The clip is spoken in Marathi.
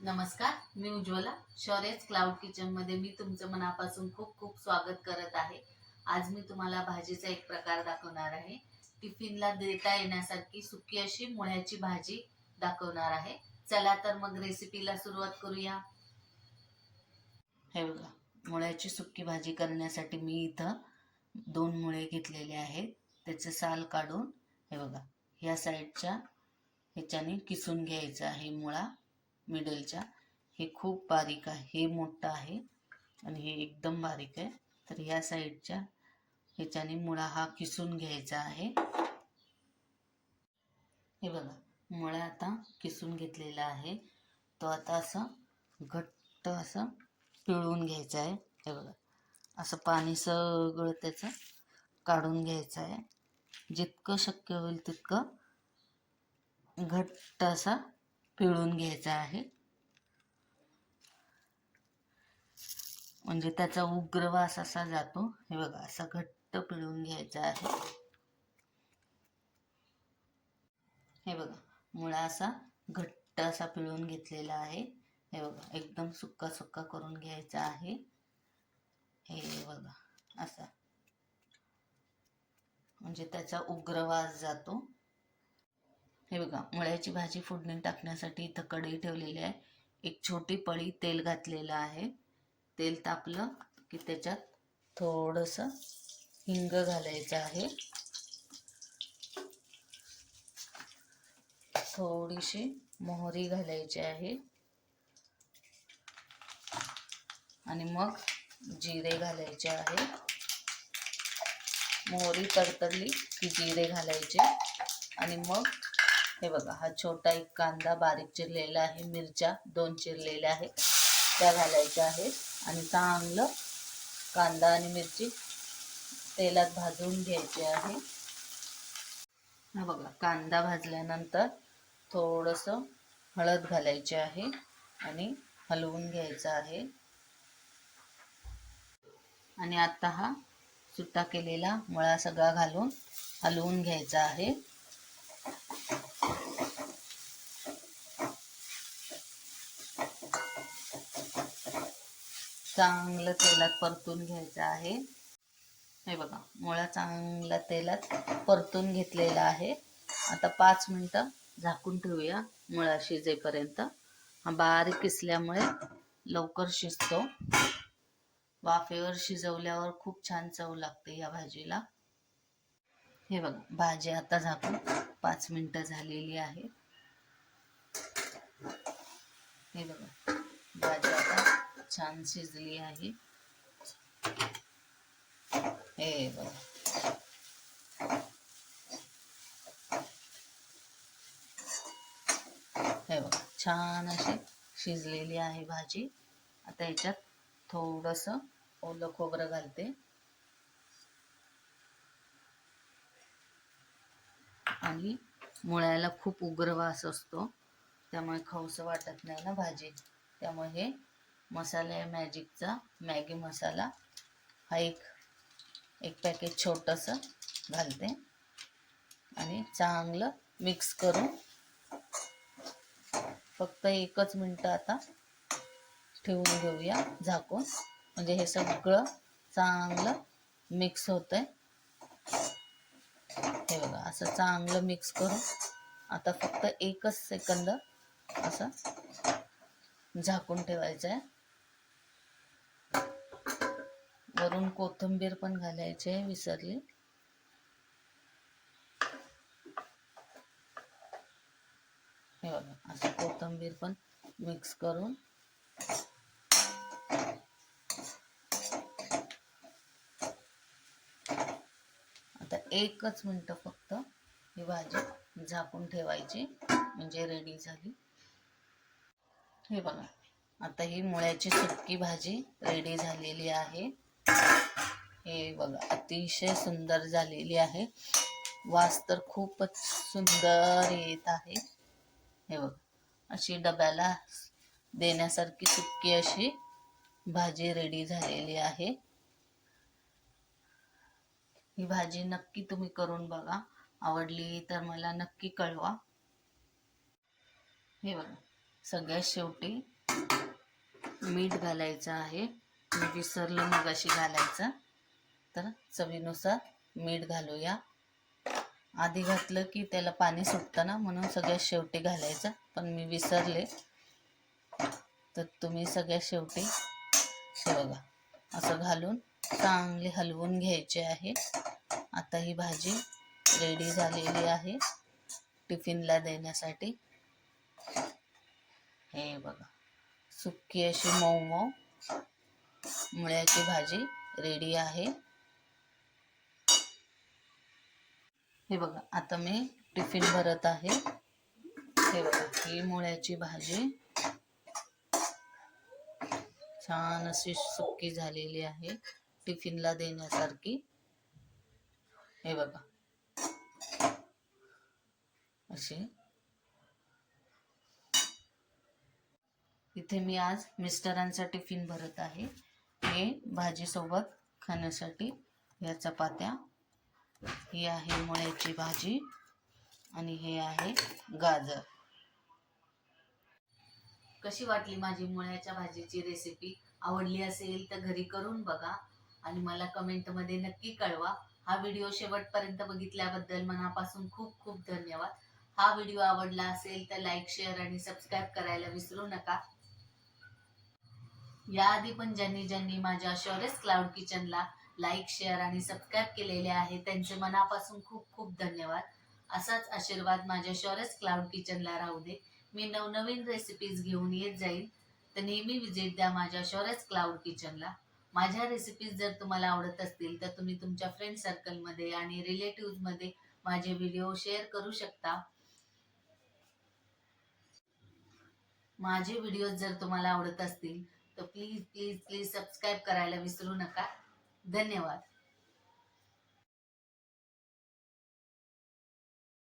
नमस्कार, मी उज्ज्वला. शौर्यच क्लाउड किचनमध्ये मी तुमचं मनापासून खूप खूप स्वागत करत आहे. आज मी तुम्हाला भाजीचा एक प्रकार दाखवणार आहे. टिफिनला देता येण्यासारखी सुकी अशी मुळ्याची भाजी दाखवणार आहे. चला तर मग रेसिपीला सुरुवात करूया. हे बघा, मुळ्याची सुकी भाजी करण्यासाठी मी इथं 2 मुळे घेतलेले आहेत. त्याचे साल काढून हे बघा, ह्या साईडच्या ह्याच्याने किसून घ्यायचं आहे मुळा. मिडलच्या हे खूप बारीक आहे, हे मोठं आहे आणि हे एकदम बारीक आहे. तर ह्या साईडच्या ह्याच्याने मुळा हा किसून घ्यायचा आहे. हे बघा, मुळा आता किसून घेतलेला आहे. तो आता असं घट्ट असं पिळून घ्यायचा आहे. हे बघा, असं पाणी सगळं त्याचं काढून घ्यायचं आहे. जितकं शक्य होईल तितकं घट्ट असा पिळून घ्यायचा आहे, म्हणजे त्याचा उग्र वास असा जातो. हे बघा, असा घट्ट पिळून घ्यायचा आहे. हे बघा, मुळा असा घट्ट असा पिळून घेतलेला आहे. हे बघा, एकदम सुक्का सुक्का करून घ्यायचा आहे. हे बघा, असा, म्हणजे त्याचा उग्र वास जातो. हे बघा, मुळ्याची भाजी फोडणी टाकण्यासाठी इथं कढई ठेवलेली आहे. एक छोटी पळी तेल घातलेलं आहे. तेल तापलं की त्याच्यात थोडंसं हिंग घालायचं आहे. थोडीशी मोहरी घालायची आहे आणि मग जिरे घालायचे आहे. मोहरी तडतडली की जिरे घालायचे आणि मग हे बघा, हा छोटा एक कांदा बारीक चिरलेला आहे. मिरच्या 2 चिरलेल्या आहेत, त्या घालायच्या आहेत आणि चांगलं कांदा आणि मिरची तेलात भाजून घ्यायची आहे. हा बघा, कांदा भाजल्यानंतर थोडंसं हळद घालायची आहे आणि हलवून घ्यायचं आहे. आणि आता हा सुट्टा केलेला मुळा सगळा घालून हलवून घ्यायचा आहे. चांगलं तेलात परतून घ्यायचं आहे. हे बघा, मुळा चांगला तेलात परतून घेतलेला आहे. आता 5 मिनटं झाकून ठेवूया मुळा शिजेपर्यंत. हा बारीक किसल्यामुळे लवकर शिजतो. वाफेवर शिजवल्यावर खूप छान चव लागते या भाजीला. हे बघा, भाजी आता झाकून 5 मिनटं झालेली आहे. हे बघा, भाजी आता छान शिजली आहे. हे बघा, हे बघा, छान अशी शिजलेली आहे भाजी. आता याच्यात थोडंसं ओलं खोबरं घालते आणि मुळ्याला खूप उग्र वास असतो, त्यामुळे खाऊसं वाटत नाही ना भाजी. त्यामुळे हे मसाला आहे मॅजिकचा, मॅगी मसाला, हा एक पॅकेट छोटंसं घालते आणि चांगलं मिक्स करून फक्त 1च मिनटं आता ठेवून घेऊया झाकून, म्हणजे हे सगळं चांगलं मिक्स होतंय. हे बघा, असं चांगलं मिक्स करून आता फक्त 1च सेकंद असं झाकून ठेवायचं आहे. वरून कोथिंबीर पण घालायची आहे, विसरली. हे बघा, असं कोथिंबीर पण मिक्स करून आता 1च मिनटं फक्त ही भाजी झाकून ठेवायची, म्हणजे रेडी झाली. हे बघा, आता ही मुळ्याची सुक्की भाजी रेडी झालेली आहे. हे बघा, अतिशय सुंदर झालेली आहे. वास तर खूपच सुंदर येत आहे. हे बघा, अशी डब्याला देण्यासारखी सुक्की अशी भाजी रेडी झालेली आहे. ही भाजी नक्की तुम्ही करून बघा. आवडली तर मला नक्की कळवा. हे बघा, सगळ्यात शेवटी मीठ घालायचं आहे. मी विसरलं मगाशी घालायचं, तर चवीनुसार मीठ घालूया. आधी घातलं की त्याला पाणी सुटतं ना, म्हणून सगळ्यात शेवटी घालायचं, पण मी विसरले. तर तुम्ही सगळ्यात शेवटी हे बघा असं घालून चांगले हलवून घ्यायचे आहे. आता ही भाजी रेडी झालेली आहे टिफिनला देण्यासाठी. हे बघा सुक्की अशी मऊ मऊ मुळ्याची भाजी रेडी आहे. हे बघा आता मी टिफिन भरत आहे. हे बघा ही मुळ्याची भाजी छान अशी सुक्की झालेली आहे, टिफिनला देण्यासारखी. हे बघा अशी. इथे मी आज मिस्टरांचा टिफिन भरत आहे. हे भाजीसोबत खाण्यासाठी या चपात्या, ही आहे मुळ्याची भाजी आणि हे आहे गाजर. कशी वाटली माझी मुळ्याच्या भाजीची रेसिपी? आवडली असेल तर घरी करून बघा आणि मला कमेंटमध्ये नक्की कळवा. हा व्हिडिओ शेवटपर्यंत बघितल्याबद्दल मनापासून खूप खूप धन्यवाद. हा व्हिडिओ आवडला असेल तर लाईक, शेअर आणि सबस्क्राईब करायला विसरू नका. याआधी पण ज्यांनी माझ्या शौर्यस क्लाउड किचनला लाईक, शेअर आणि सबस्क्राईब केलेले आहे त्यांचे मनापासून खूप खूप धन्यवाद. असाच आशीर्वाद माझ्या शौर्यस क्लाउड किचनला राहू दे. मी नवनवीन रेसिपीज घेऊन येत जाईल, तर नेहमी विजिट द्या माझ्या शौर्यस क्लाउड किचनला. माझ्या रेसिपीज जर तुम्हाला आवडत असतील तर तुम्ही तुमच्या फ्रेंड सर्कलमध्ये आणि रिलेटिव्हमध्ये माझे व्हिडिओ शेअर करू शकता. माझे व्हिडिओ जर तुम्हाला आवडत असतील तर प्लीज प्लीज प्लीज सबस्क्राईब करायला विसरू नका. धन्यवाद.